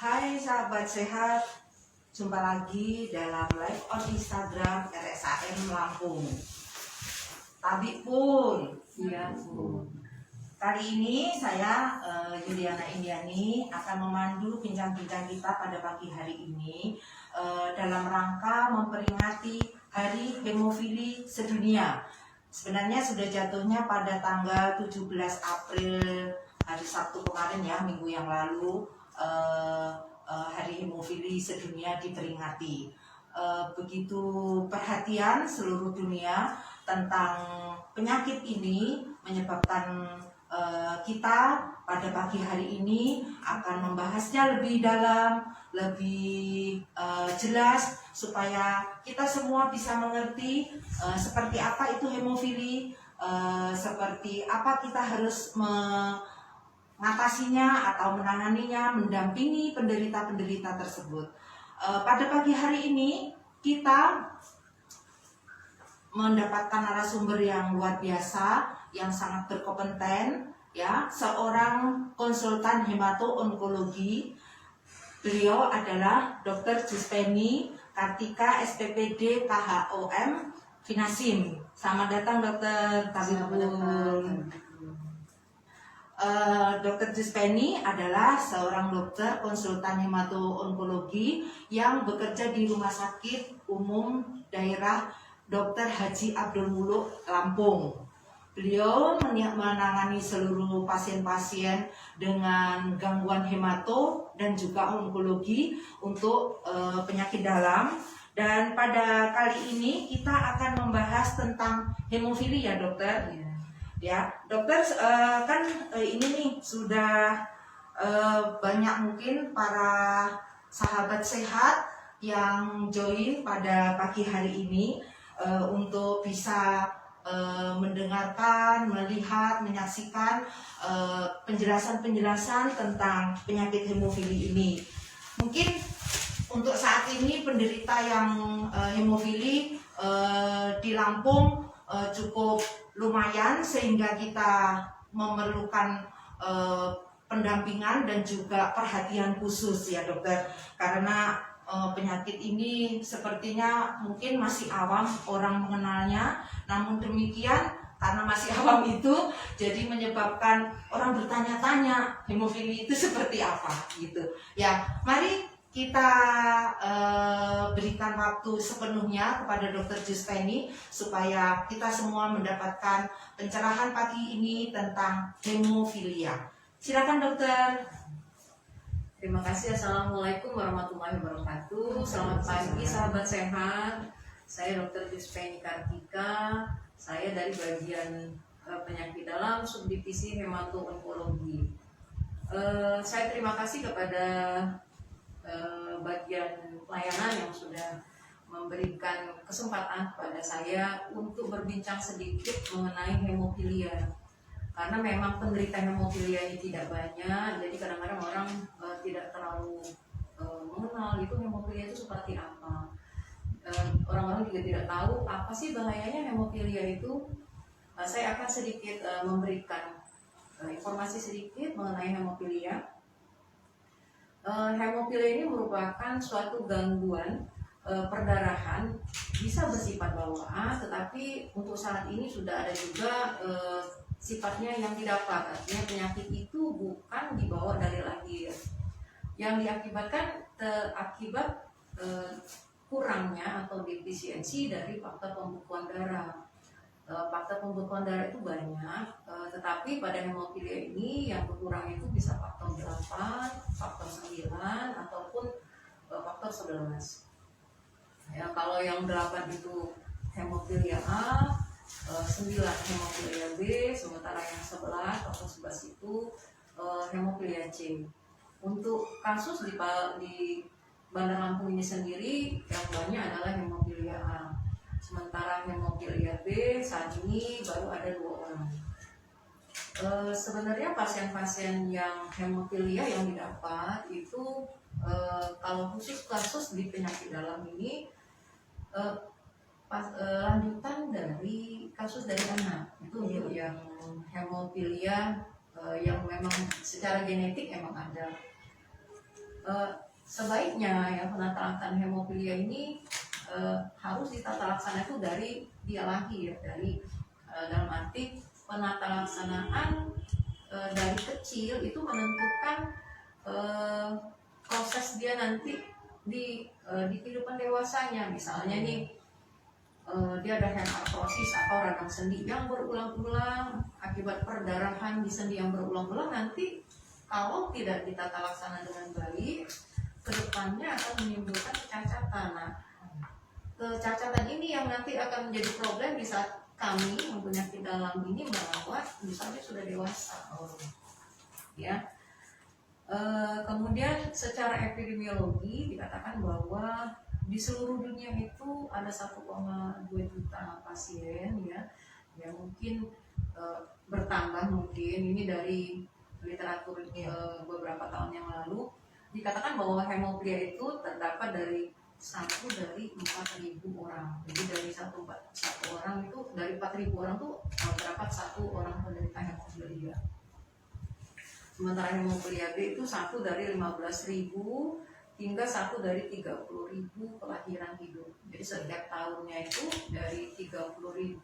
Hai sahabat sehat, jumpa lagi dalam live on Instagram RSAM Lampung. Tabik pun, Iya, Bu. kali ini saya Yuliana Indiani akan memandu bincang-bincang kita pada pagi hari ini dalam rangka memperingati Hari Hemofili Sedunia. Sebenarnya sudah jatuhnya pada tanggal 17 April hari Sabtu kemarin ya, minggu yang lalu. Hari Hemofili Sedunia diperingati. Begitu perhatian seluruh dunia tentang penyakit ini menyebabkan kita pada pagi hari ini akan membahasnya lebih dalam, lebih jelas supaya kita semua bisa mengerti seperti apa itu hemofili, seperti apa kita harus mengatasinya atau menanganinya, mendampingi penderita-penderita tersebut. Pada pagi hari ini kita mendapatkan narasumber yang luar biasa, yang sangat berkompeten, ya, seorang konsultan hemato-onkologi. Beliau adalah Dr. Juspeni Kartika SPPD KHOM Finasim. Selamat datang Dr. Tabibul. Dr. Juspeni adalah seorang dokter konsultan hemato-onkologi yang bekerja di Rumah Sakit Umum Daerah Dr. Haji Abdul Muluk Lampung. Beliau menangani seluruh pasien-pasien dengan gangguan hemato dan juga onkologi untuk penyakit dalam. Dan pada kali ini kita akan membahas tentang hemofili ya dokter. Ya, dokter kan ini nih sudah banyak mungkin para sahabat sehat yang join pada pagi hari ini untuk bisa mendengarkan, melihat, menyaksikan penjelasan-penjelasan tentang penyakit hemofili ini. Mungkin untuk saat ini penderita yang hemofili di Lampung cukup lumayan sehingga kita memerlukan pendampingan dan juga perhatian khusus ya dokter, karena penyakit ini sepertinya mungkin masih awam orang mengenalnya, namun demikian karena masih awam itu jadi menyebabkan orang bertanya-tanya hemofili itu seperti apa gitu ya. Mari kita berikan waktu sepenuhnya kepada Dr. Juspeni supaya kita semua mendapatkan pencerahan pagi ini tentang hemofilia. Silakan dokter. Terima kasih. Assalamualaikum warahmatullahi wabarakatuh. Selamat pagi sahabat sehat. Saya Dr. Juspeni Kartika. Saya dari bagian penyakit dalam subdivisi hemato-onkologi. Saya terima kasih kepada bagian pelayanan yang sudah memberikan kesempatan kepada saya untuk berbincang sedikit mengenai hemofilia. Karena memang penderita hemofilia ini tidak banyak, jadi kadang-kadang orang tidak terlalu mengenal itu hemofilia itu seperti apa. Orang-orang juga tidak tahu apa sih bahayanya hemofilia itu. Saya akan sedikit memberikan informasi sedikit mengenai hemofilia. Hemofilia ini merupakan suatu gangguan perdarahan, bisa bersifat bawaan, tetapi untuk saat ini sudah ada juga sifatnya yang didapat, artinya penyakit itu bukan dibawa dari lahir, yang diakibatkan akibat kurangnya atau defisiensi dari faktor pembekuan darah. Faktor pembekuan darah itu banyak, tetapi pada hemofilia ini yang berkurang itu bisa faktor 8, faktor 9, ataupun faktor 11. Ya, kalau yang 8 itu hemofilia A, 9 hemofilia B, sementara yang 11 atau 11 itu hemofilia C. Untuk kasus di Bandar Lampung ini sendiri yang banyak adalah hemofilia A. Sementara hemofilia B saat ini baru ada 2 orang. Sebenarnya pasien-pasien yang hemofilia yang didapat itu kalau khusus kasus di penyakit dalam ini lanjutan dari kasus dari anak itu untuk yang hemofilia yang memang secara genetik emang ada. sebaiknya ya penata laksana hemofilia ini harus ditata laksana itu dari dia lahir, dari dalam arti penata laksanaan dari kecil itu menentukan proses dia nanti di kehidupan dewasanya. Misalnya nih dia ada hematrosis atau radang sendi yang berulang-ulang akibat perdarahan di sendi yang berulang-ulang, nanti kalau tidak ditata laksana dengan baik kedepannya akan menimbulkan kecacatan. Nah, kecacatan ini yang nanti akan menjadi problem di saat kami yang penyakit dalam ini merawat misalnya sudah dewasa. Ya. Kemudian secara epidemiologi dikatakan bahwa di seluruh dunia itu ada 1,2 juta pasien ya, yang mungkin bertambah mungkin ini dari literatur beberapa tahun yang lalu dikatakan bahwa hemofilia itu terdapat dari 4.000 orang. Jadi dari satu orang itu, dari 4.000 orang tuh terdapat 1 orang penderita hemofilia. Sementara hemofilia B itu 1 dari 15.000 hingga 1 dari 30.000 kelahiran hidup. Jadi setiap tahunnya itu dari 30.000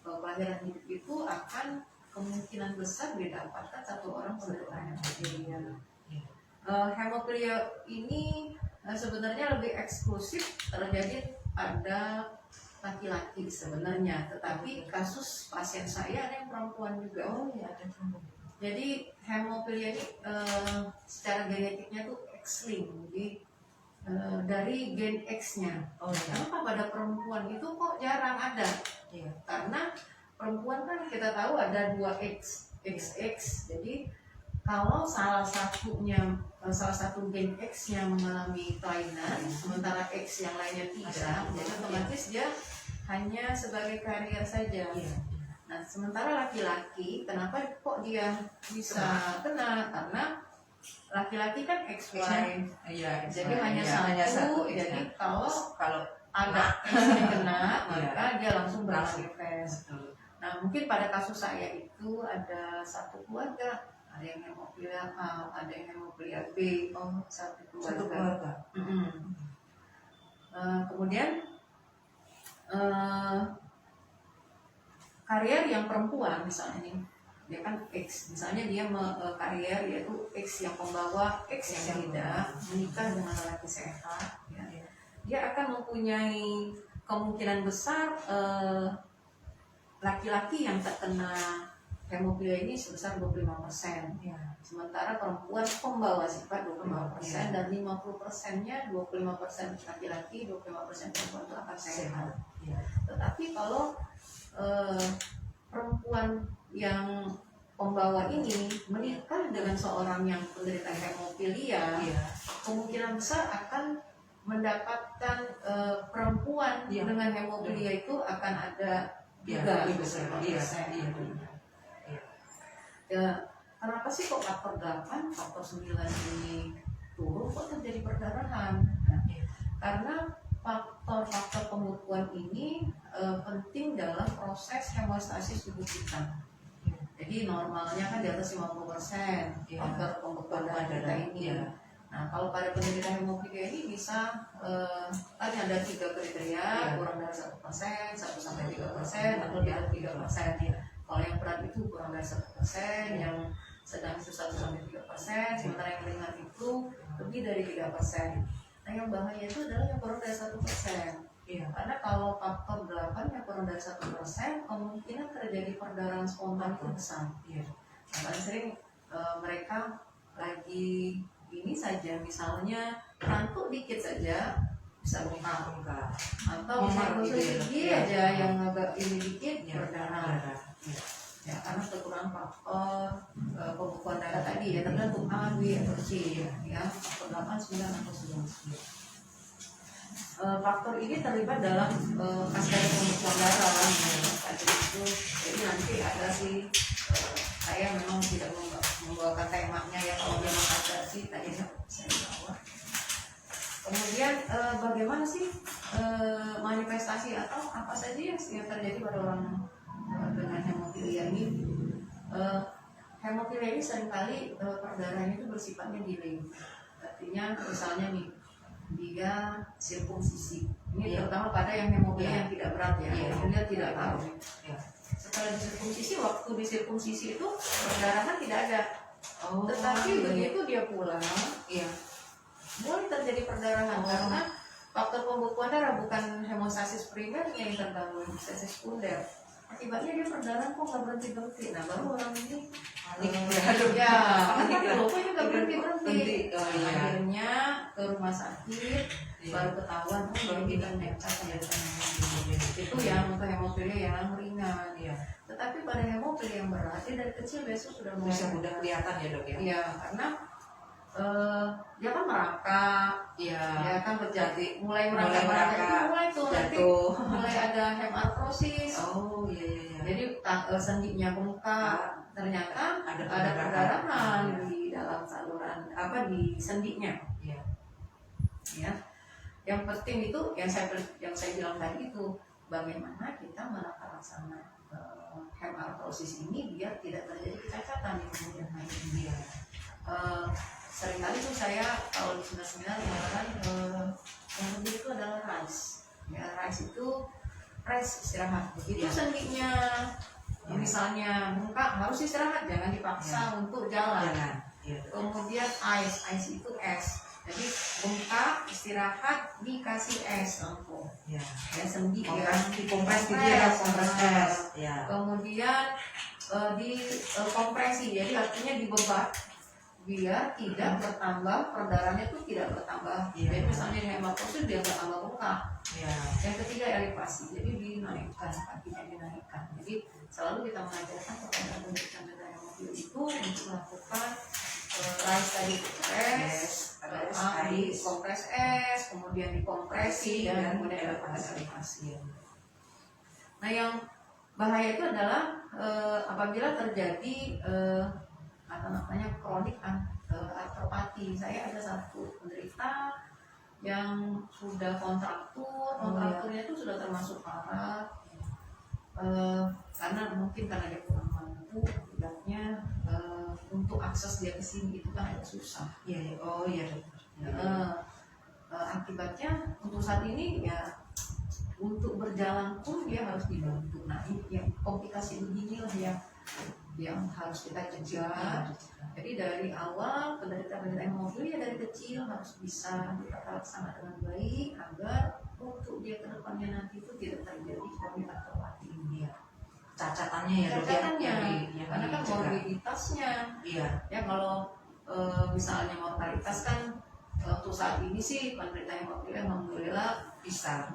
kelahiran hidup itu akan kemungkinan besar didapatkan 1 orang penderita hemofilia. Hemofilia ini sebenarnya lebih eksklusif terjadi pada laki-laki sebenarnya, tetapi kasus pasien saya ada yang perempuan juga. Jadi hemofilia ini secara genetiknya tuh X-linked, jadi dari gen X-nya. Kenapa pada perempuan itu kok jarang ada? Karena perempuan kan kita tahu ada 2X, XX. Jadi kalau salah satu gen X-nya mengalami kelainan, sementara X yang lainnya tidak, jadi otomatis dia hanya sebagai karier saja. Nah, sementara laki-laki, kenapa kok dia bisa kena? Karena laki-laki kan XY, jadi hanya satu. Jadi kalau ada X-nya kena, maka dia langsung bermanifest. Nah, mungkin pada kasus saya itu ada 1 keluarga, ada yang hemofilia A, ada yang hemofilia B, satu keluarga. Kemudian karier yang perempuan misalnya nih, dia kan X, misalnya dia karier yaitu X yang pembawa X yang tidak menikah dengan laki sehat, ya. Dia akan mempunyai kemungkinan besar laki-laki yang terkena hemofilia ini sebesar 25%. Sementara perempuan pembawa sifat 25% dan 50%-nya 25% laki-laki, 25% perempuan itu akan sehat. Tetapi kalau perempuan yang pembawa ini menikah dengan seorang yang penderita hemofilia, kemungkinan besar akan mendapatkan perempuan dengan hemofilia itu akan ada juga. Ya, kenapa sih kok faktor 8, faktor 9 ini turun, kok terjadi perdarahan? Karena faktor-faktor pembukuan ini penting dalam proses hemostasis tubuh kita. Jadi normalnya kan di atas 50% faktor pembekuan darah kita ini. Nah, kalau pada penderita hemofilia ini bisa tadi ada 3 kriteria, kurang dari 1%, 1-3%, atau di atas 3%. Kalau yang berat itu kurang dari 1%, yang sedang itu 1-3%, sementara yang ringan itu lebih dari 3%. Nah, yang bahaya itu adalah yang kurang dari 1%. Karena kalau faktor 8 yang kurang dari 1%, kemungkinan terjadi perdarahan spontan itu besar. Nah, paling sering mereka lagi ini saja, misalnya ngantuk dikit saja bisa bengkak, atau gosok gigi aja yang agak ini dikit berdarah. Ya, karena kekurangan faktor pembekuan darah tadi ya, tergantung A, B, atau C ya, faktor 8, 9, atau 9. Faktor ini terlibat dalam kaskade pembekuan darah itu. Jadi nanti ada sih, saya memang tidak membawakan temanya ya, kalau memang ada sih tadi saya bawa. Kemudian bagaimana sih manifestasi atau apa saja yang terjadi pada orang dengan hemofilia ini? Hemofilia ini seringkali perdarahannya itu bersifatnya delay, artinya misalnya nih dia sirkumsisi, ini Iya. terutama pada yang hemofilia Iya. yang tidak berat ya, Iya. dia tidak tahu. Iya. Setelah disirkumsisi, waktu disirkumsisi itu perdarahan tidak ada, Oh, tetapi iya. begitu dia pulang Iya. mulai terjadi perdarahan Oh. karena faktor pembekuan darah bukan hemostasis primernya yang terganggu, hemostasis sekunder. Akibatnya dia perdarahan kok nggak berhenti. Nah baru orang ini Panik. ya Panik kan lah. lupa ini nggak berhenti. Berhenti. Oh, iya. Akhirnya ke rumah sakit Iya. baru ketahuan baru kita nekat ya. Itu yang untuk hemofilia yang ringan. Iya. Tetapi pada hemofilia yang berat dia dari kecil besok sudah mulai Bisa mudah kelihatan ya dok ya. Iya, karena dia kan merangkak, Iya. ya kan terjadi mulai Mulai merangkak merangkak, itu mulai tuh nanti jatuh. mulai ada hemartrosis. Oh iya iya iya. Jadi sendinya bengkak, ternyata Ada ada perdarahan Iya. di dalam saluran di sendinya. Iya. Ya, yang penting itu yang saya bilang tadi itu bagaimana kita menata laksana hemartrosis ini biar tidak terjadi kecacatan di kemudian hari. Iya. Seringkali tuh saya kalau di seminar mengatakan yang penting itu adalah rest. Ya, rest itu istirahat. Begitu Iya. sendinya misalnya bengkak harus istirahat, jangan dipaksa untuk jalan. Jangan. Iya. Kemudian ice itu es. Jadi bengkak istirahat dikasih es langsung. Iya. Ya sendi ya. Dikompres gitu ya, kompres es. Iya. Kemudian kompresi, jadi artinya dibebat biar tidak bertambah perdarahannya itu tidak bertambah. Iya. Jadi misalnya di hemartrosis dia bertambah bengkak. Iya. Yang ketiga elevasi, jadi dinaikkan kakinya dinaikkan. Jadi selalu kita mengajarkan kepada penderita hemofilia itu untuk melakukan rise tadi di kompres es, kemudian dikompresi dan kemudian elevasi. Nah yang bahaya itu adalah apabila terjadi kronik artropati. Saya ada satu penderita yang sudah kontrakturnya itu sudah termasuk parah karena dia kurang mampu, akibatnya untuk akses dia ke sini itu kan agak susah. Iya. Oh iya. Akibatnya untuk saat ini ya untuk berjalan pun dia harus dibantu. Nah ini yang komplikasi beginilah yang harus kita cegah. Jadi dari awal penderita hemofilia dari kecil harus bisa ditata laksana dengan baik agar untuk dia ke depannya nanti itu tidak terjadi kronik artropati ini. Cacatannya ya dok ya. Cacatannya, Yang karena kan dicegah. morbiditasnya. Iya. Ya kalau misalnya mortalitas kan untuk saat ini sih penderita hemofilia alhamdulillah Bisa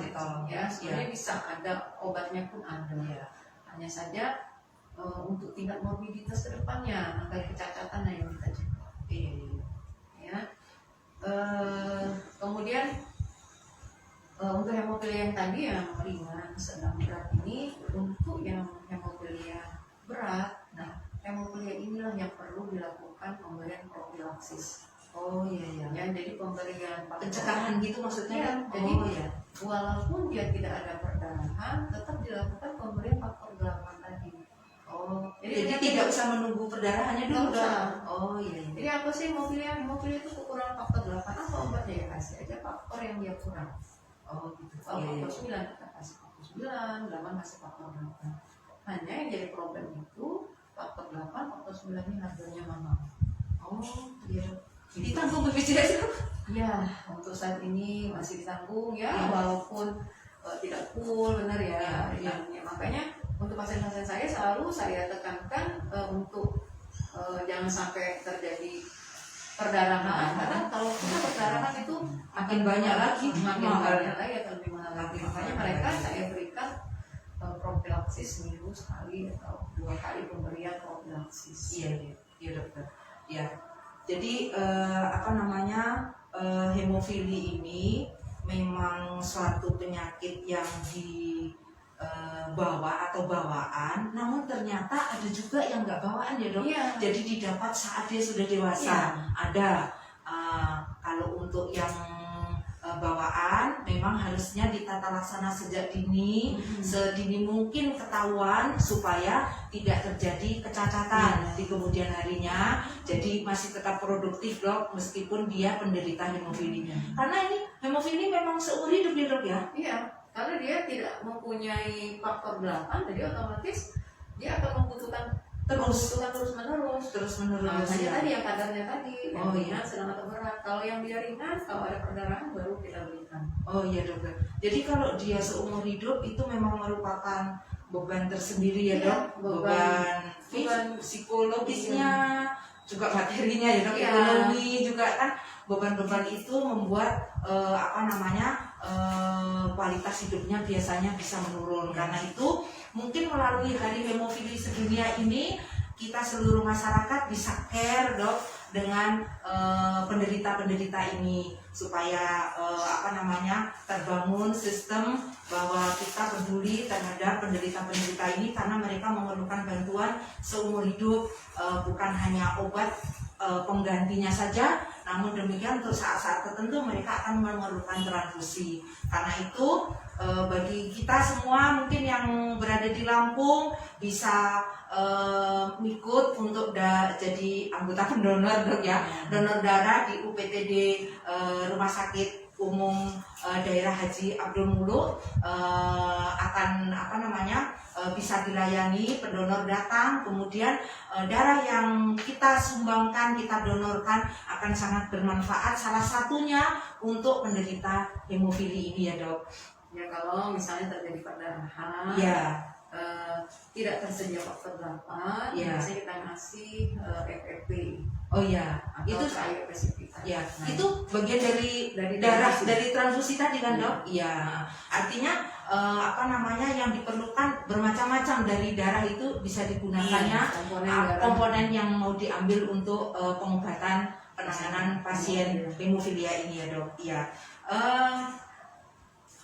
ditolong. ya sebenarnya bisa ada obatnya pun ada. Iya. Hanya saja untuk tingkat morbiditas ke depannya angka kecacatan yang kita cegah. Iya. Ya. Kemudian untuk hemofilia yang tadi yang ringan, sedang, berat ini, untuk yang hemofilia berat, nah hemofilia inilah yang perlu dilakukan pemberian profilaksis. Oh iya. Ya, jadi pemberian Pencegahan gitu maksudnya Iya, kan? jadi Oh iya. walaupun dia tidak ada perdarahan, tetap dilakukan pemberian faktor 8 tadi. Oh, Jadi jadi tidak usah menunggu perdarahannya dulu Nggak usah. dok? Oh iya. Jadi apa sih hemofilia? Hemofilia itu kekurangan faktor 8, apa obatnya ya kasih aja faktor yang dia kurang. Oh gitu. Kalau Iya. faktor 9 kita kasih faktor 9, 8 kasih faktor 8. Hanya yang jadi problem itu faktor 8, faktor 9 ini harganya mahal. Oh iya. Ditanggung BPJS. Ya, untuk saat ini masih ditanggung ya, Iya. walaupun tidak full, benar ya. Iya. Ya, makanya untuk pasien-pasien saya selalu saya tekankan untuk jangan sampai terjadi perdarahan, karena kalau kita perdarahan itu Makin banyak lagi. makin Mahal. banyak lagi atau lebih mahal lagi. Makanya mereka saya berikan profilaksis seminggu sekali atau 2 kali pemberian profilaksis. Iya dokter. Ya. Jadi hemofili ini memang suatu penyakit yang dibawa atau bawaan, namun ternyata ada juga yang nggak bawaan ya dok. Iya. Jadi didapat saat dia sudah dewasa. Iya. Ada kalau untuk yang bawaan memang harusnya ditata laksana sejak dini, sedini mungkin ketahuan supaya tidak terjadi kecacatan di kemudian harinya. Jadi masih tetap produktif dok, meskipun dia penderita hemofili. Karena ini hemofili memang seumur hidup ya dok ya? Iya, karena dia tidak mempunyai faktor 8, jadi otomatis dia akan membutuhkan terus menerus. Nah, hanya tadi yang kadarnya tadi, yang ringan, sedang atau berat. Kalau yang dia ringan, kalau ada perdarahan baru kita berikan. Oh iya dokter. Jadi kalau dia seumur hidup itu memang merupakan beban tersendiri ya dok, beban psikologisnya, juga materinya ya dok, ekonomi juga kan. Beban-beban itu membuat kualitas hidupnya biasanya bisa menurun. Karena itu mungkin melalui Hari Hemofili Sedunia ini kita seluruh masyarakat bisa care dok dengan penderita-penderita ini supaya terbangun sistem bahwa kita peduli terhadap penderita-penderita ini karena mereka memerlukan bantuan seumur hidup, bukan hanya obat penggantinya saja, namun demikian untuk saat-saat tertentu mereka akan memerlukan transfusi. Karena itu bagi kita semua mungkin yang berada di Lampung bisa ikut untuk jadi anggota pendonor dok ya, donor darah di UPTD Rumah Sakit Umum Daerah Haji Abdul Muluk akan bisa dilayani, pendonor datang, kemudian darah yang kita sumbangkan, kita donorkan akan sangat bermanfaat, salah satunya untuk penderita hemofili ini ya dok. Ya kalau misalnya terjadi perdarahan, tidak tersedia faktor 8, biasanya kita ngasih FFP. Oh ya, itu air precipitat. Ya, itu bagian dari darah dari transfusi tadi kan dok? Iya. Artinya yang diperlukan bermacam-macam dari darah itu bisa digunakannya komponen yang mau diambil untuk pengobatan penanganan pasien hemofilia ini ya dok. Iya.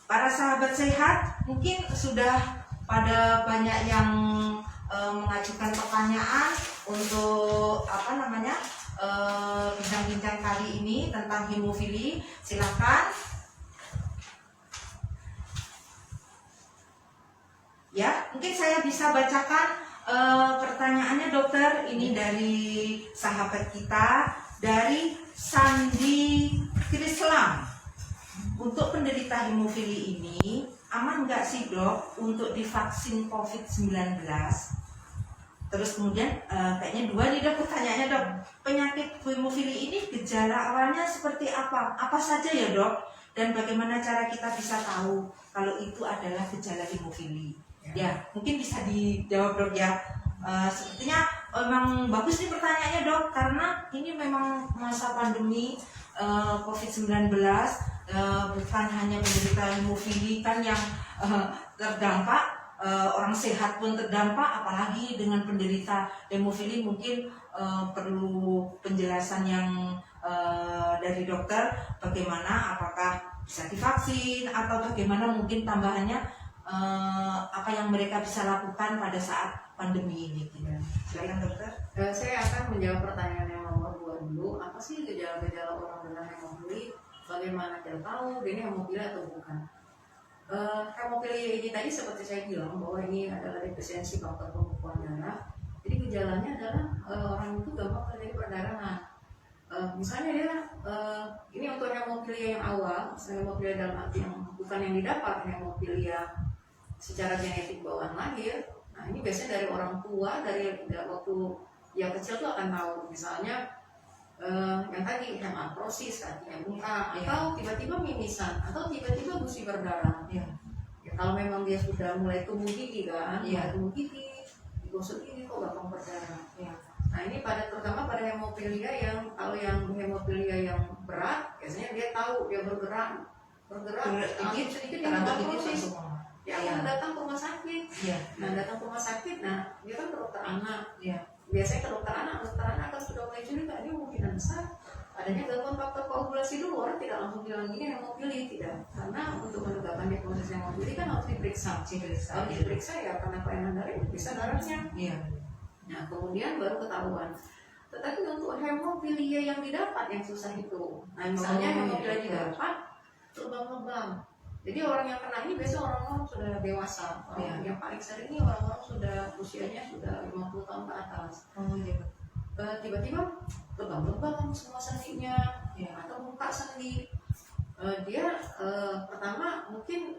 Para sahabat sehat mungkin sudah pada banyak yang mengajukan pertanyaan untuk bincang-bincang kali ini tentang hemofili. Silakan. Ya, mungkin saya bisa bacakan pertanyaannya dokter. Ini dari sahabat kita dari Sandi Krislam. Untuk penderita hemofili ini aman nggak sih dok untuk divaksin COVID-19? Terus kemudian kayaknya dua nih dok pertanyaannya dok. Penyakit hemofili ini gejala awalnya seperti apa? Apa saja ya dok? Dan bagaimana cara kita bisa tahu kalau itu adalah gejala hemofili? Ya mungkin bisa dijawab dok ya. Sepertinya memang bagus nih pertanyaannya dok, karena ini memang masa pandemi COVID-19. Bukan hanya penderita hemofili kan yang terdampak, orang sehat pun terdampak, apalagi dengan penderita hemofili mungkin perlu penjelasan yang dari dokter bagaimana, apakah bisa divaksin atau bagaimana mungkin tambahannya apa yang mereka bisa lakukan pada saat pandemi ini. Silakan dokter. Saya akan menjawab pertanyaan yang nomor 2 dulu. Apa sih gejala-gejala orang dengan hemofili? Bagaimana kita tahu ini hemofili atau bukan? Hemofili ini tadi seperti saya bilang bahwa ini adalah defisiensi faktor pembekuan darah. Jadi gejalanya adalah orang itu gampang terjadi perdarahan. Misalnya dia ini untuk hemofilia yang awal, misalnya hemofilia dalam arti yang bukan yang didapat, hemofilia secara genetik bawaan lahir. Nah ini biasanya dari orang tua, dari waktu dia kecil tuh akan tahu. Misalnya yang tadi hemartrosis, kakinya bengkak, atau tiba-tiba mimisan, atau tiba-tiba gusi berdarah. Ya, kalau memang dia sudah mulai tumbuh gigi kan, tumbuh gigi, digosok gigi kok gampang berdarah. Nah ini terutama pada hemofilia yang hemofilia yang berat, biasanya dia tahu dia bergerak sedikit dia hemartrosis. Dia akan datang ke rumah sakit. Nah datang ke rumah sakit, dia kan ke dokter anak. Biasanya ke dokter anak kan sudah mulai curiga dia kemungkinan besar adanya gangguan faktor koagulasi dulu. Orang tidak langsung bilang ini hemofili, tidak, karena untuk menegakkan diagnosis hemofili kan harus diperiksa ya, karena kelainan darah bisa darahnya. Nah kemudian baru ketahuan. Tetapi untuk hemofilia yang didapat yang susah itu, nah misalnya hemofilia didapat lebam-lebam. Jadi orang yang kena ini biasanya orang-orang sudah dewasa. Yang paling sering ini orang-orang sudah usianya sudah 50 tahun ke atas. Tiba-tiba lebam-lebam semua sendinya, atau muka sendi. Dia pertama mungkin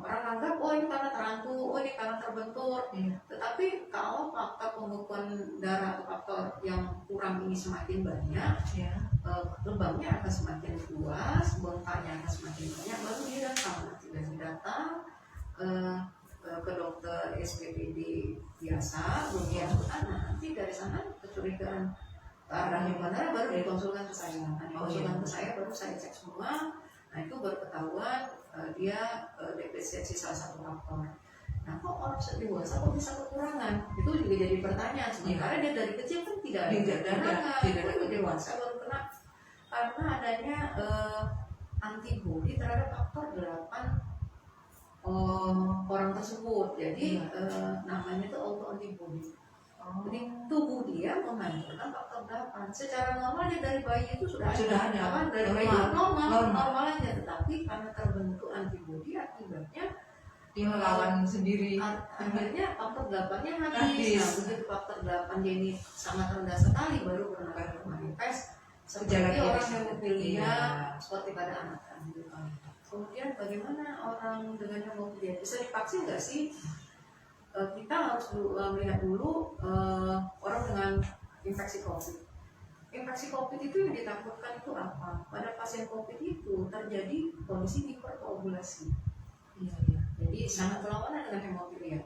orang anggap oh ini karena terantu, oh ini karena terbentur. Tetapi kalau faktor pembekuan darah atau faktor yang kurang ini semakin banyak, lebamnya akan semakin luas, bongkarnya akan semakin banyak, baru dia datang. Nanti dia datang ke dokter SPPD biasa, kemudian nanti dari sana kecurigaan arah yang mana baru dikonsulkan ke saya. Nah, dikonsulkan ke saya baru saya cek semua. Nah itu baru ketahuan dia depresiasi salah satu faktor. Nah kok orang dewasa kok bisa kekurangan? Itu juga jadi pertanyaan. Sementara dia dari kecil kan tidak ada kekurangan. Dewasa baru kena karena adanya antibodi terhadap faktor 8 orang tersebut. Jadi namanya itu autoantibody. Jadi tubuh dia menghancurkan faktor 8. Secara normal dia dari bayi itu sudah ada. Dari bayi itu normal aja, tetapi karena terbentuk antibodi akibatnya dia melawan sendiri. Akhirnya faktor 8-nya habis. Nah, begitu faktor 8 dia ini sangat rendah sekali baru pernah manifest seperti orang hemofilia seperti pada anak. Kemudian bagaimana orang dengan hemofilia bisa divaksin nggak sih? Kita harus melihat dulu orang dengan infeksi COVID. Infeksi COVID itu yang ditakutkan itu apa? Pada pasien COVID itu terjadi kondisi hiperkoagulasi. Jadi sangat berlawanan dengan hemofilia.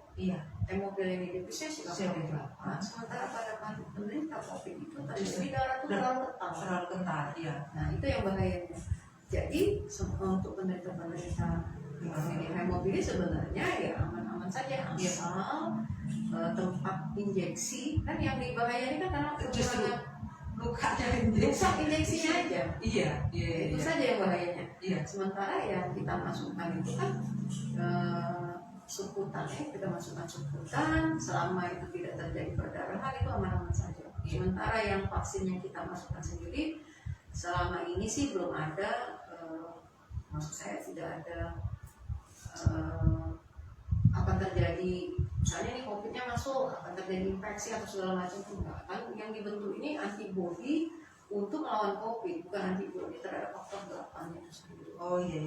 Hemofilia ini defisiensi faktor 8. Sementara pada penderita COVID itu terjadi darah itu terlalu kental. Nah itu yang bahayanya. Jadi untuk penderita hemofilia sebenarnya ya aman-aman saja asal tempat injeksi kan yang dibahaya ini kan karena kekurangan luka injeksinya aja. Itu saja yang bahayanya. Sementara yang kita masukkan itu kan suputannya kita masukkan suputan selama itu tidak terjadi perdarahan itu aman-aman saja. Sementara yang vaksin yang kita masukkan sendiri selama ini sih belum ada, maksud saya tidak ada akan terjadi misalnya nih COVID-nya masuk akan terjadi infeksi atau segala macam enggak kan yang dibentuk ini antibodi untuk melawan COVID bukan antibodi terhadap faktor 8 itu sendiri.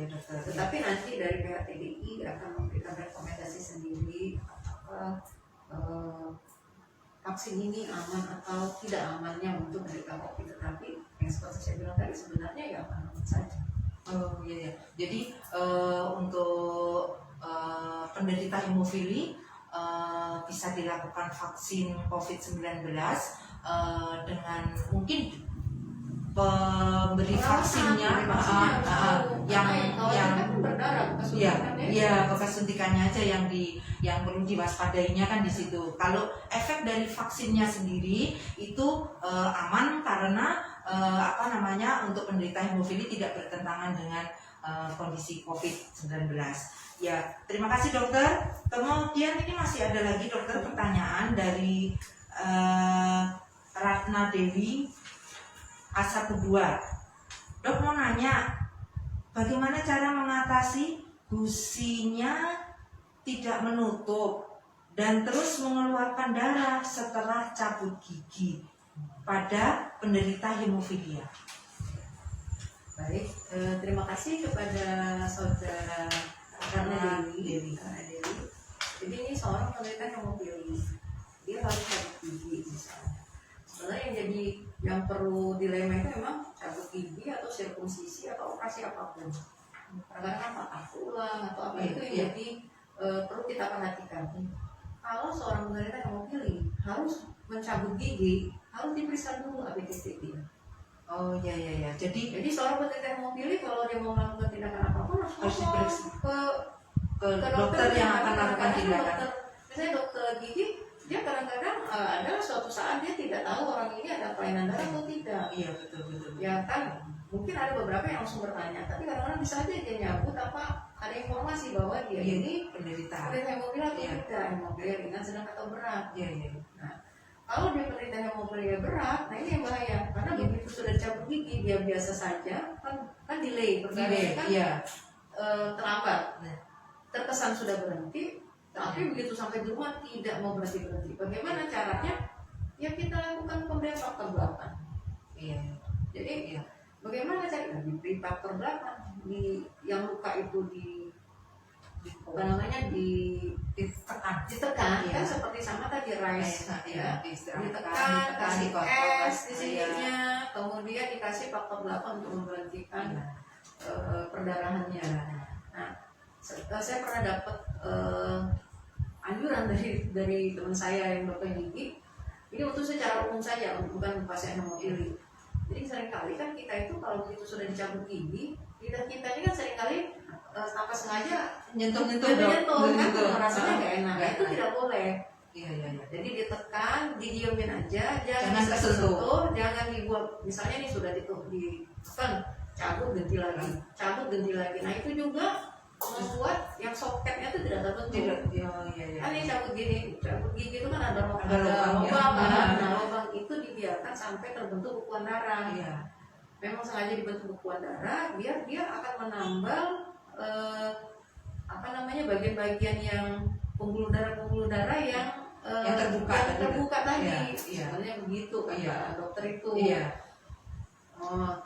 Dokter. Tetapi nanti dari pihak TDI akan memberikan rekomendasi sendiri apakah vaksin ini aman atau tidak amannya untuk menderita COVID. Tetapi yang seperti saya bilang tadi sebenarnya ya aman saja. Jadi untuk penderita hemofili bisa dilakukan vaksin COVID-19 dengan mungkin pemberi vaksinnya yang berdarah bekas suntikannya aja yang perlu diwaspadainya kan di situ. Kalau efek dari vaksinnya sendiri itu aman karena untuk penderita hemofili tidak bertentangan dengan kondisi COVID-19. Ya, terima kasih dokter. Kemudian ini masih ada lagi dokter pertanyaan dari Ratna Dewi A12. Dok mau nanya, bagaimana cara mengatasi gusinya tidak menutup dan terus mengeluarkan darah setelah cabut gigi pada penderita hemofilia? Baik, terima kasih kepada saudara Ratna Dewi. Jadi ini seorang penderita hemofilia, dia harus cabut gigi misalnya. Sebenarnya yang perlu dilema itu memang cabut gigi atau sirkumsisi atau operasi apapun. Kadang-kadang patah tulang atau apa itu yang jadi perlu kita perhatikan. Kalau seorang penderita hemofilia harus mencabut gigi, harus diperiksa dulu ABCD dia. Jadi seorang penderita hemofilia kalau dia mau melakukan tindakan apapun harus diperiksa ke dokter yang akan melakukan tindakan. Misalnya dokter gigi, dia kadang-kadang ada suatu saat dia tidak tahu orang ini ada kelainan darah atau tidak. Betul. Ya kan, mungkin ada beberapa yang langsung bertanya, tapi kadang-kadang bisa aja dia nyabut apa ada informasi bahwa dia ini penderita hemofilia atau tidak, hemofilia ringan, sedang atau berat. Nah, Kalau dia penderita hemofilia berat, nah ini yang bahaya karena begitu sudah dicabut gigi dia biasa saja kan delay Delay, kan iya. terlambat. Nah. Terkesan sudah berhenti, tapi begitu sampai di rumah tidak mau berhenti. Bagaimana caranya? Ya kita lakukan pemberian faktor 8. Iya. Jadi Iya. bagaimana caranya? Diberi faktor 8 di yang luka itu apa namanya Ditekan. ditekan Iya. kan seperti sama tadi rice ya. Ditekan, kasih ditekan, es di sininya, kemudian dikasih faktor 8 untuk memberhentikan perdarahannya. Nah, saya pernah dapat anjuran dari teman saya yang dokter gigi. Ini untuk secara umum saja, bukan pasien hemofili. Jadi seringkali kan kita itu kalau begitu sudah dicabut gigi, kita ini kan seringkali tanpa sengaja nyentuh kan rasanya nggak enak. Itu tidak boleh. Iya. Jadi ditekan, didiemin aja, jangan kesentuh. jangan dibuat. Misalnya nih sudah ditekan, cabut ganti lagi. Nah itu juga membuat yang soketnya itu tidak terbentuk. Iya. Kan ini cabut gigi itu kan ada lubang, lubang. ya. Nah lubang itu dibiarkan sampai terbentuk bekuan darah. Iya. Memang sengaja dibentuk bekuan darah biar dia akan menambal bagian-bagian yang pembuluh darah yang terbuka tadi. Iya. Sebenarnya begitu kata dokter itu. Iya.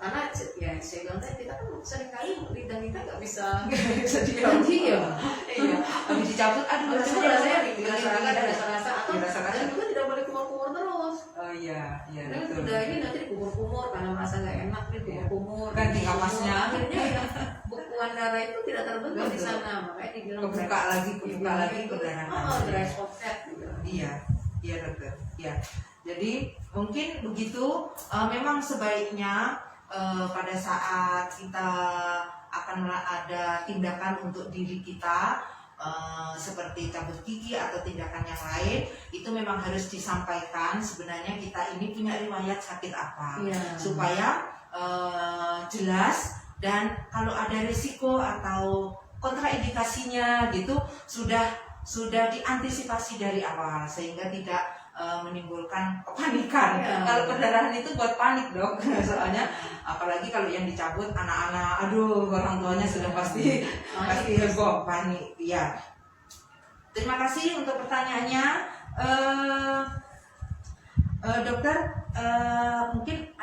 Karena ya saya bilang tadi kita kan seringkali lidah kita nggak bisa diganti ya. Iya. Habis dicabut, aduh rasanya ada rasa atau dan juga tidak boleh kumur-kumur terus. Oh iya, Dan betul. udah ini nanti dikumur-kumur karena merasa nggak enak nih kumur-kumur. Ganti kapasnya. Akhirnya yang bekuan darah itu tidak terbentuk di sana, makanya dibilang kebuka lagi perdarahan. dry spot gitu. Iya dokter. Iya. Jadi mungkin begitu. Memang sebaiknya pada saat kita akan ada tindakan untuk diri kita seperti cabut gigi atau tindakan yang lain, itu memang harus disampaikan sebenarnya kita ini punya riwayat sakit apa, supaya jelas, dan kalau ada risiko atau kontraindikasinya gitu sudah diantisipasi dari awal sehingga tidak menimbulkan kepanikan. Kalau perdarahan itu buat panik dok, soalnya apalagi kalau yang dicabut anak-anak, aduh orang tuanya sudah pasti heboh, panik. Ya. Terima kasih untuk pertanyaannya, dokter. Mungkin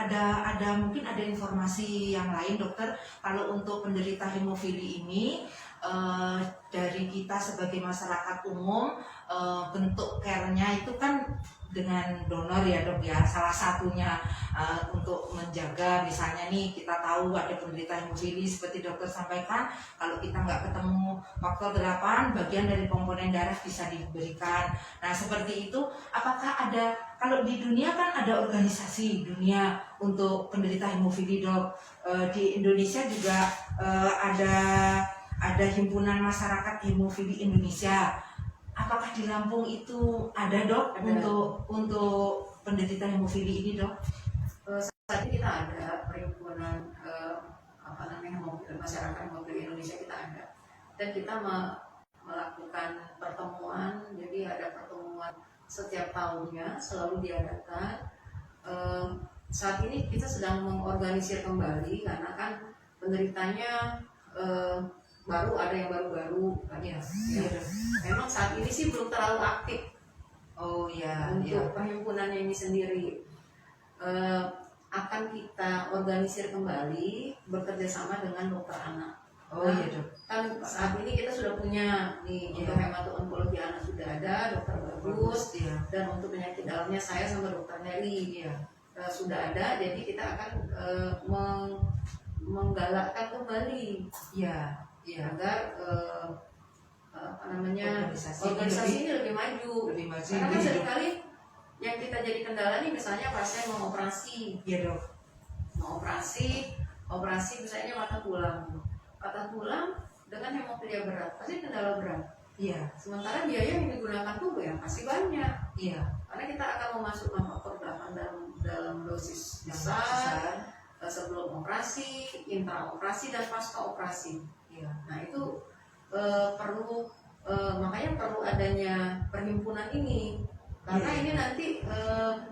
ada informasi yang lain dokter. Kalau untuk penderita hemofili ini, dari kita sebagai masyarakat umum, bentuk care-nya itu kan dengan donor ya dok ya, salah satunya untuk menjaga, misalnya nih kita tahu ada penderita hemofili seperti dokter sampaikan, kalau kita nggak ketemu faktor 8, bagian dari komponen darah bisa diberikan. Nah seperti itu, apakah ada, kalau di dunia kan ada organisasi dunia untuk penderita hemofili dok, di Indonesia juga ada himpunan masyarakat hemofili Indonesia. Apakah di Lampung itu ada dok untuk penderita hemofili ini dok? Saat ini kita ada perhimpunan masyarakat hemofili Indonesia, kita ada, dan kita melakukan pertemuan. Jadi ada pertemuan setiap tahunnya, selalu diadakan. Saat ini kita sedang mengorganisir kembali karena kan penderitanya baru ada yang baru-baru kan ya. Memang saat ini sih belum terlalu aktif. Untuk perhimpunannya ini sendiri akan kita organisir kembali bekerja sama dengan dokter anak. Dok. Kan saat ini kita sudah punya nih untuk hemato-onkologi anak sudah ada dokter bagus, dan untuk penyakit dalamnya saya sama dokter Nelly sudah ada. Jadi kita akan menggalakkan kembali agar organisasi ini lebih maju. Karena kan seringkali yang kita jadi kendala nih, misalnya pasien mau operasi, mau operasi misalnya patah tulang dengan hemofilia berat, pasti kendala berat. Sementara biaya yang digunakan tuh yang pasti banyak. Karena kita akan memasukkan faktor 8 dalam dosis besar sebelum operasi, intra operasi, dan pasca operasi. Nah itu makanya perlu adanya perhimpunan ini Karena ini nanti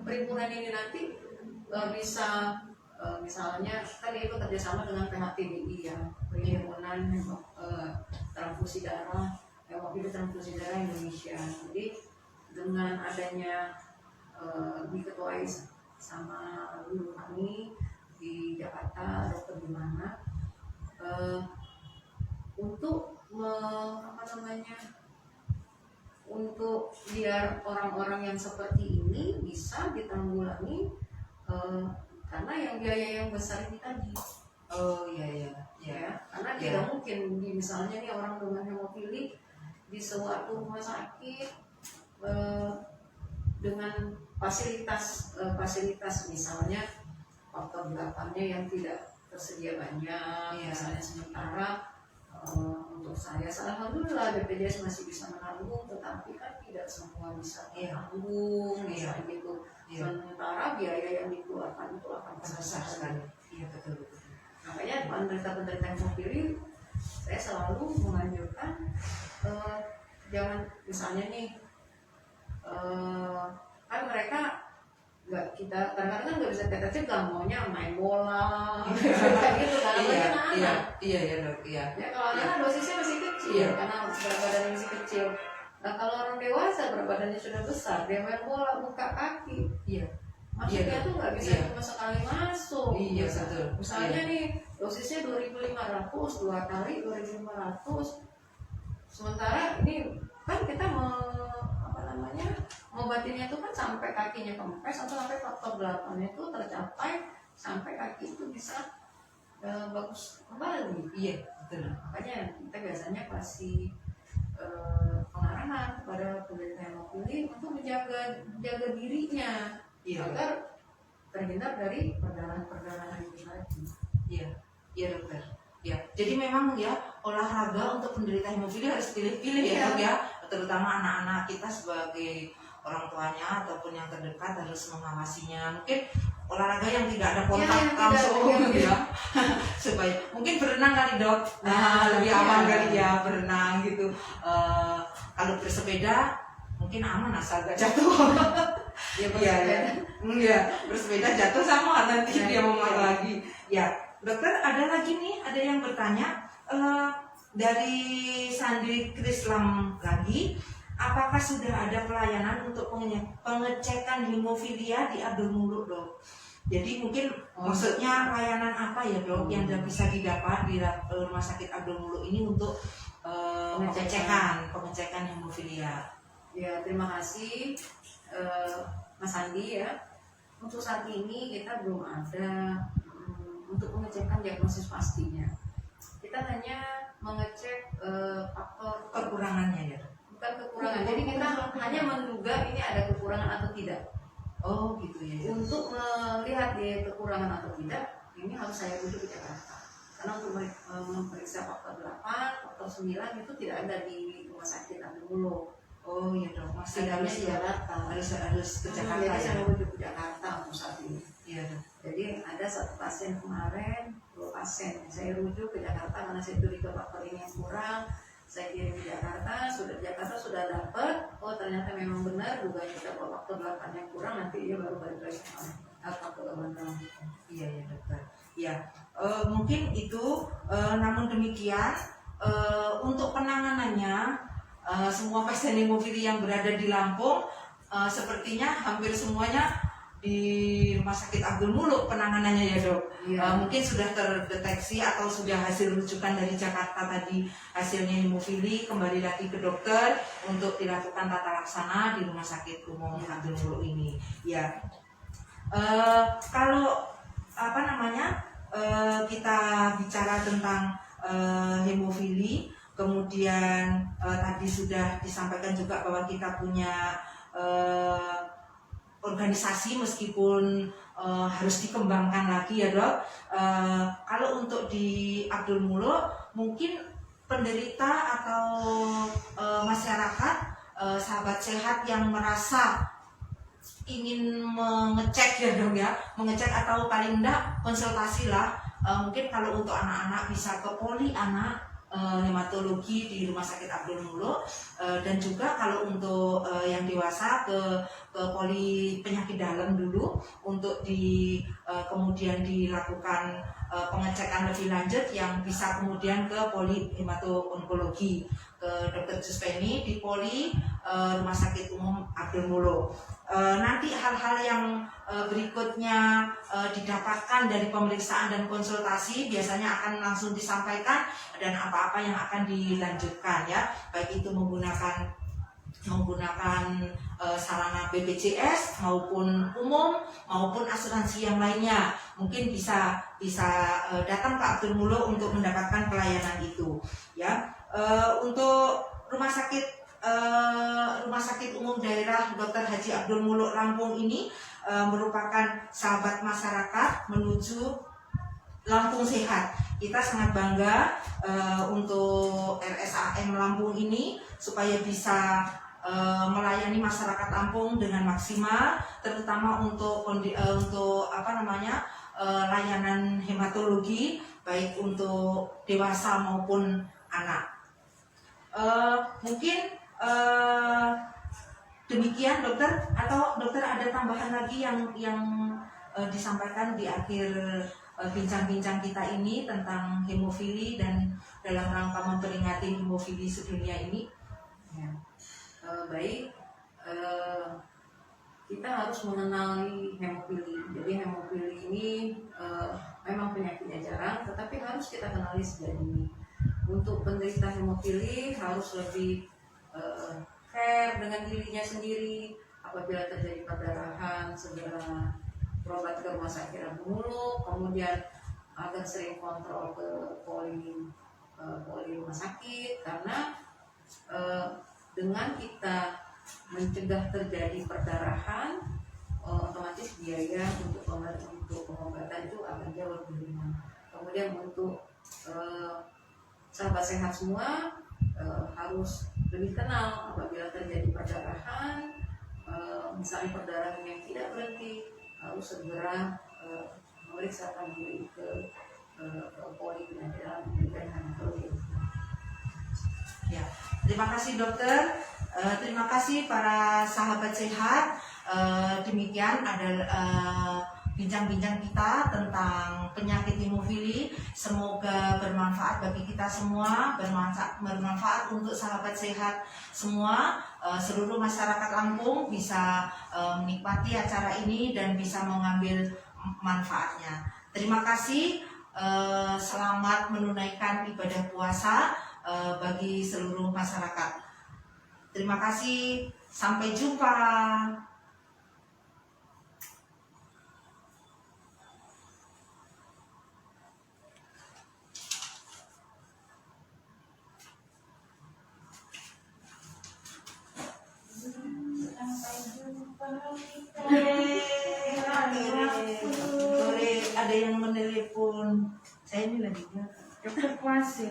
perhimpunan ini nanti bisa misalnya tadi itu kerjasama dengan PHTDI ya, Perhimpunan Transfusi Darah, Hemofili Transfusi Darah Indonesia. Jadi dengan adanya diketuai sama guru kami di Jakarta, Dokter Dimana, untuk untuk biar orang-orang yang seperti ini bisa ditanggulangi, karena yang biaya yang besar ini tadi. Oh iya. Karena tidak mungkin misalnya nih orang dengan hemofili di suatu rumah sakit dengan fasilitas misalnya faktor 8-nya yang tidak tersedia banyak, misalnya sementara untuk saya alhamdulillah BPJS masih bisa menanggung, tetapi kan tidak semua bisa menanggung, misalnya gitu. Sementara biaya yang dikeluarkan itu akan besar sekali. Iya betul. Makanya penderita-penderita hemofili saya selalu menganjurkan jangan misalnya nih kan mereka kita kadang-kadang nggak bisa kita cegah, maunya main bola gitu kan. Iya dok. Ya kalau anak dosisnya masih kecil karena berat badannya masih kecil. Nah kalau orang dewasa berat badannya sudah besar, dia main bola buka kaki, masuknya tuh nggak bisa cuma sekali masuk. Iya betul. Misalnya nih dosisnya 2.500, 2 kali 2.500. Sementara ini kan kita ngobatinnya itu kan sampai kakinya kempes atau sampai faktor 8-nya itu tercapai sampai kaki itu bisa bagus kembali. Iya betul. Makanya kita biasanya kasih pengarahan kepada penderita hemofili untuk menjaga dirinya agar terhindar dari perdarahan itu tadi. Iya dokter. Ya, jadi memang ya olahraga untuk penderita hemofili harus pilih-pilih ya dok ya, terutama anak-anak kita sebagai orang tuanya ataupun yang terdekat harus mengawasinya. Mungkin olahraga yang tidak ada kontak langsung ya, supaya mungkin berenang kali dok, lebih aman kali ya berenang gitu. Kalau bersepeda mungkin aman asal gak jatuh. Bersepeda jatuh sama nanti dia mau main lagi. Ya. Dokter, ada lagi nih, ada yang bertanya dari Sandri Krislam lagi, apakah sudah ada pelayanan untuk pengecekan hemofilia di Abdul Muluk dok? Jadi mungkin maksudnya layanan apa ya dok yang bisa didapat di Rumah Sakit Abdul Muluk ini untuk pengecekan hemofilia? Ya terima kasih Mas Andi ya. Untuk saat ini kita belum ada untuk mengecekkan diagnosis pastinya. Kita hanya mengecek faktor kekurangannya ya. Bukan kekurangan. Jadi kita hanya menduga ini ada kekurangan atau tidak. Oh gitu ya. Untuk melihat dia kekurangan atau tidak, ini harus saya rujuk ke Jakarta. Karena untuk memeriksa faktor 8, faktor 9 itu tidak ada di Rumah Sakit Abdul Muluk. Oh iya dong. Masih harus di Jakarta. Harus ke Jakarta. Jadi saya merujuk ke Jakarta untuk saat ini. Iya dong. Jadi ada 1 pasien kemarin, 2 pasien saya rujuk ke Jakarta karena saya curiga faktor ini yang kurang. Saya kirim ke Jakarta, Jakarta sudah dapat. Oh ternyata memang benar dugaan kita bahwa faktor 8 yang kurang, nanti dia baru balik lagi ke Bandung. Iya dokter. Ya mungkin itu. Namun demikian untuk penanganannya semua pasien hemofili yang berada di Lampung sepertinya hampir semuanya di Rumah Sakit Abdul Muluk penanganannya ya dok. Mungkin sudah terdeteksi atau sudah hasil rujukan dari Jakarta tadi hasilnya hemofili, kembali lagi ke dokter untuk dilakukan tata laksana di Rumah Sakit Umum Abdul Muluk ini. Ya, kalau kita bicara tentang hemofili, kemudian tadi sudah disampaikan juga bahwa kita punya organisasi meskipun harus dikembangkan lagi ya dok. Kalau untuk di Abdul Muluk mungkin penderita atau masyarakat sahabat sehat yang merasa ingin mengecek ya dok ya, mengecek atau paling enggak konsultasi lah. Mungkin kalau untuk anak-anak bisa ke poli anak hematologi di Rumah Sakit Abdul Muluk, dan juga kalau untuk yang dewasa ke poli penyakit dalam dulu untuk kemudian dilakukan pengecekan lebih lanjut yang bisa kemudian ke poli hemato-onkologi ke Dr. Juspeni di poli Rumah Sakit Umum Abdul Muluk. Nanti hal-hal yang berikutnya didapatkan dari pemeriksaan dan konsultasi biasanya akan langsung disampaikan, dan apa-apa yang akan dilanjutkan ya, baik itu menggunakan sarana BPJS maupun umum maupun asuransi yang lainnya. Mungkin bisa datang ke Abdul Muluk untuk mendapatkan pelayanan itu ya. Untuk Rumah Sakit Umum Daerah Dr. Haji Abdul Muluk Lampung ini merupakan sahabat masyarakat menuju Lampung Sehat. Kita sangat bangga untuk RSAM Lampung ini supaya bisa melayani masyarakat Lampung dengan maksimal, terutama untuk layanan hematologi baik untuk dewasa maupun anak. Mungkin demikian dokter, atau dokter ada tambahan lagi yang disampaikan di akhir bincang-bincang kita ini tentang hemofili dan dalam rangka memperingati hemofili sedunia ini? Ya. Baik, kita harus mengenali hemofili. Jadi hemofili ini memang penyakitnya jarang, tetapi harus kita kenali sejak dini. Untuk penderita hemofili harus lebih care dengan dirinya sendiri. Apabila terjadi perdarahan, segera berobat ke Rumah Sakit Abdul Muluk, kemudian agak sering kontrol ke poli rumah sakit, karena dengan kita mencegah terjadi perdarahan, otomatis biaya untuk pengobatan itu akan jauh lebih ringan. Kemudian untuk sahabat sehat semua harus lebih kenal apabila terjadi perdarahan, misalnya perdarahan yang tidak berhenti, harus segera memeriksakan diri ke poli penyakit dalam dan hematologi. Ya, terima kasih dokter, terima kasih para sahabat sehat. Demikian adalah bincang-bincang kita tentang penyakit hemofili. Semoga bermanfaat bagi kita semua, bermanfaat untuk sahabat sehat semua. Seluruh masyarakat Lampung bisa menikmati acara ini dan bisa mengambil manfaatnya. Terima kasih, selamat menunaikan ibadah puasa bagi seluruh masyarakat. Terima kasih, sampai jumpa. Ada yang menelepon saya ini lagi Dokter puasa.